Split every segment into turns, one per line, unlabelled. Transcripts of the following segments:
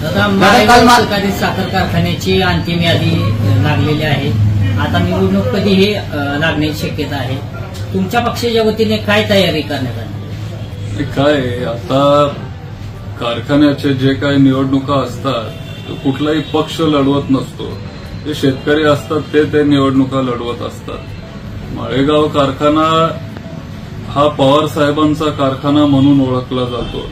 दादा, माळेगाव सहकारी साखर कारखान्याची अंतिम यादी लागलेली आहे. आता निवडणूक कधी हे लागण्याची शक्यता आहे. तुमच्या पक्षाच्या वतीने काय तयारी करण्यात आली?
काय आता कारखान्याचे जे काही निवडणुका असतात कुठलाही पक्ष लढवत नसतो. जे शेतकरी असतात ते निवडणुका लढवत असतात. माळेगाव कारखाना हा पवार साहेबांचा कारखाना म्हणून ओळखला जातो.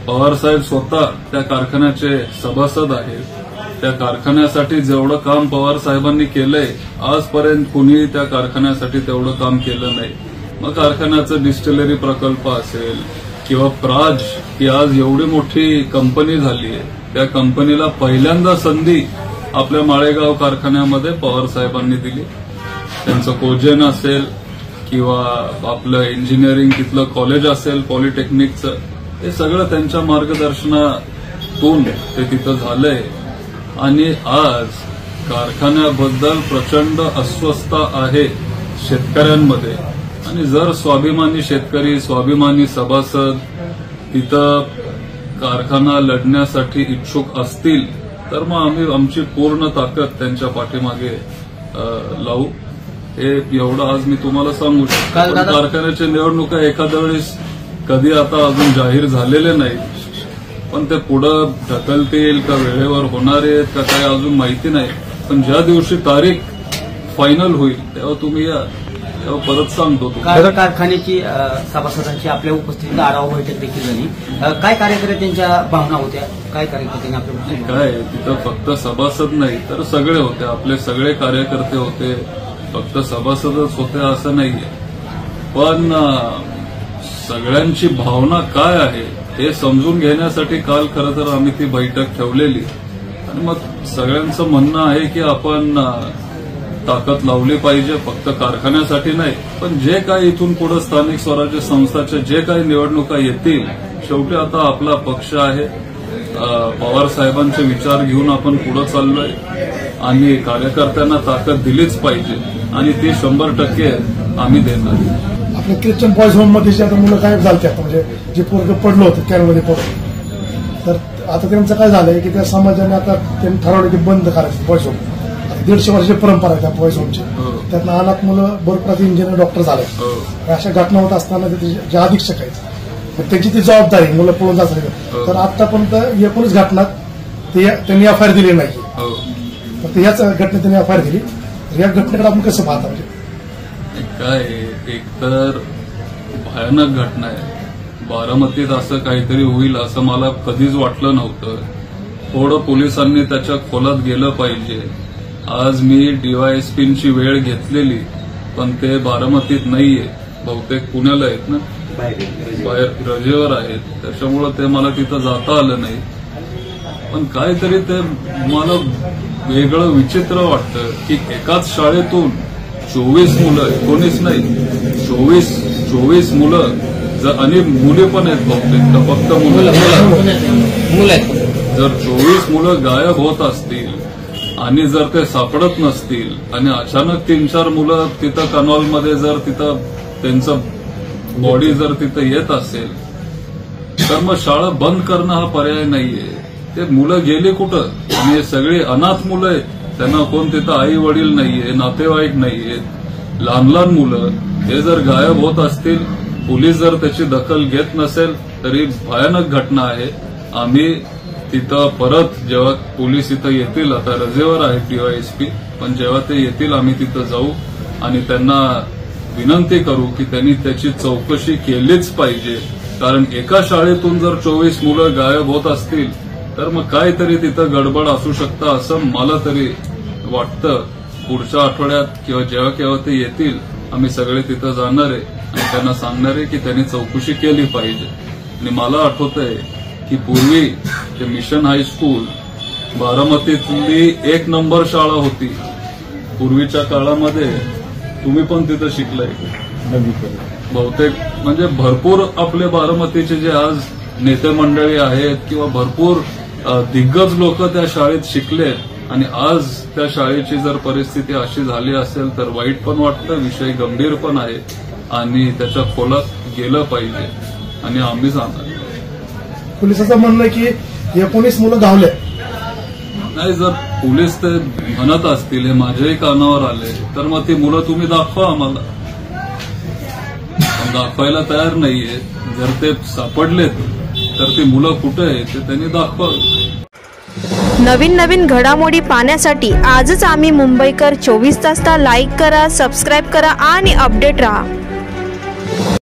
पवार साहेब स्वतः त्या कारखान्याचे सभासद आहेत. त्या कारखान्यासाठी जेवढं काम पवार साहेबांनी केलंय आजपर्यंत कुणी त्या कारखान्यासाठी तेवढं काम केलं नाही. मग कारखान्याचा डिस्टिलरी प्रकल्प असेल किंवा प्राज ही आज एवढी मोठी कंपनी झाली आहे. त्या कंपनीला पहिल्यांदा संधी आपल्या माळेगाव कारखान्यामध्ये पवार साहेबांनी दिली. त्यांचं कोजेन असेल किंवा आपलं इंजिनिअरिंग तिथलं कॉलेज असेल पॉलिटेक्निकचं, हे सगळं त्यांच्या मार्गदर्शनातून ते तिथं झालंय. आणि आज कारखान्याबद्दल प्रचंड अस्वस्थता आहे शेतकऱ्यांमध्ये. आणि जर स्वाभिमानी शेतकरी, स्वाभिमानी सभासद तिथं कारखाना लढण्यासाठी इच्छुक असतील तर मग आम्ही आमची पूर्ण ताकद त्यांच्या पाठीमागे लावू. हे एवढं आज मी तुम्हाला सांगू शकतो. कारखान्याच्या निवडणुका एखाद्या वेळेस कधी आता अजून जाहीर झालेले नाहीत, पण ते पुढं ढकलतील का वेळेवर होणार आहेत का काय अजून माहिती नाही. पण ज्या दिवशी तारीख फायनल होईल तेव्हा तुम्ही या, तेव्हा परत सांगतो.
कारखान्याची सभासदांची आपल्या उपस्थितीत आढावा बैठक देखील झाली. काय कार्यकर्त्यांच्या भावना होत्या? काय कार्यकर्त्यांनी आपल्या
काय तिथं फक्त सभासद नाही तर सगळे होते. आपले सगळे कार्यकर्ते होते. फक्त सभासदच होते असं नाहीये. पण सगळ्यांची भावना काय आहे हे समजून घेण्यासाठी काल खरं तर आम्ही ती बैठक ठेवलेली. आणि मग सगळ्यांचं म्हणणं आहे की आपण ताकद लावली पाहिजे, फक्त कारखान्यासाठी नाही पण जे काही इथून पुढे स्थानिक स्वराज्य संस्थाच्या जे काही निवडणुका येतील. शेवटी आता आपला पक्ष आहे. पवार साहेबांचे विचार घेऊन आपण पुढे चाललोय आणि कार्यकर्त्यांना ताकद दिलीच पाहिजे आणि ती 100% आम्ही देणार.
आपल्या ख्रिश्चन बॉयज होम मध्ये जे आता मुलं गायब झालते, आता म्हणजे जे पोरगं पडलं होतं कॅनमध्ये पडून, तर आता त्यांचं काय झालंय की त्या समाजाने आता त्यांनी ठरवलं की बंद करायचं बॉयज होम. 150 वर्षाची परंपरा आहे त्या बॉयज होमची. त्यातनं अनाथ मुलं भरपूर इंजिनियर डॉक्टर झाले. अशा घटना होत असताना जे अधीक्षक आहेत त्यांची ती जबाबदारी मुलं पळून जात. तर आतापर्यंत 19 घटनात त्यांनी एफआयआर दिली नाही. तर याच घटनेत त्यांनी एफआयआर दिली. तर या घटनेकडे आपण कसं पाहता? म्हणजे
काय एकतर भयानक घटना आहे. बारामतीत असं काहीतरी होईल असं मला कधीच वाटलं नव्हतं. थोडं पोलिसांनी त्याच्या खोलात गेलं पाहिजे. आज मी डीवायएसपींची वेळ घेतलेली पण ते बारामतीत नाहीये. बहुतेक पुण्याला आहेत ना, बाहेर रजेवर आहेत. त्याच्यामुळं ते मला तिथं जाता आलं नाही. पण काहीतरी ते मला वेगळं विचित्र वाटतं की एकाच शाळेतून 24 मुलं, 19 नाही 24 मुलं आणि मुली पण आहेत बहुतेक, तर फक्त मुलं आहेत. जर 24 मुलं गायब होत असतील आणि जर ते सापडत नसतील आणि अचानक 3-4 मुलं तिथं कनॉलमध्ये जर तिथं त्यांचं बॉडी जर तिथं येत असेल तर मग शाळा बंद करणं हा पर्याय नाहीये. ते मुलं गेली कुठं? आणि हे सगळी अनाथ मुलं आहेत. त्यांना कोण तिथं आई वडील नाहीये, नातेवाईक नाहीयेत. लहान लहान मुलं हे जर गायब होत असतील, पोलीस जर त्याची दखल घेत नसेल तरी भयानक घटना आहे. आम्ही तिथं परत जेव्हा पोलीस इथं येतील, आता रजेवर आहेत डीवायएसपी, पण जेव्हा ते येतील आम्ही तिथं जाऊ आणि त्यांना विनंती करू की त्यांनी त्याची चौकशी केलीच पाहिजे. कारण एका शाळेतून जर 24 मुलं गायब होत असतील तर मग काहीतरी तिथं गडबड असू शकतं असं मला तरी वाटतं. पुढच्या आठवड्यात किंवा जेव्हा केव्हा ते येतील आम्ही सगळे तिथं जाणार आहे आणि त्यांना सांगणार आहे की त्यांनी चौकशी केली पाहिजे. आणि मला आठवतंय की पूर्वी ते मिशन हायस्कूल बारामतीतली 1 नंबर शाळा होती. पूर्वीच्या काळामध्ये तुम्ही पण तिथं शिकलाय बहुतेक. म्हणजे भरपूर आपले बारामतीचे जे आज नेते मंडळी आहेत किंवा भरपूर दिग्गज लोक त्या शाळेत शिकलेत आणि आज त्या शाळेची जर परिस्थिती अशी झाली असेल तर वाईट पण वाटतं. विषय गंभीर पण आहे आणि त्याच्या खोलात गेलं पाहिजे आणि आम्ही जाणार.
पोलिसांचं म्हणणं आहे की 19 मुलं धावले
नाही, जर पोलीस ते म्हणत असतील, हे माझ्याही कानावर आले, तर मग ती मुलं तुम्ही दाखवा आम्हाला. दाखवायला तयार नाहीये. जर ते सापडलेत तर ती मुलं कुठे आहेत ते त्यांनी दाखवावी.
नवीन नवीन घडामोडी पाहण्यासाठी आजच आम्ही मुंबईकर 24 तासला लाईक करा, सबस्क्राईब करा आणि अपडेट रहा.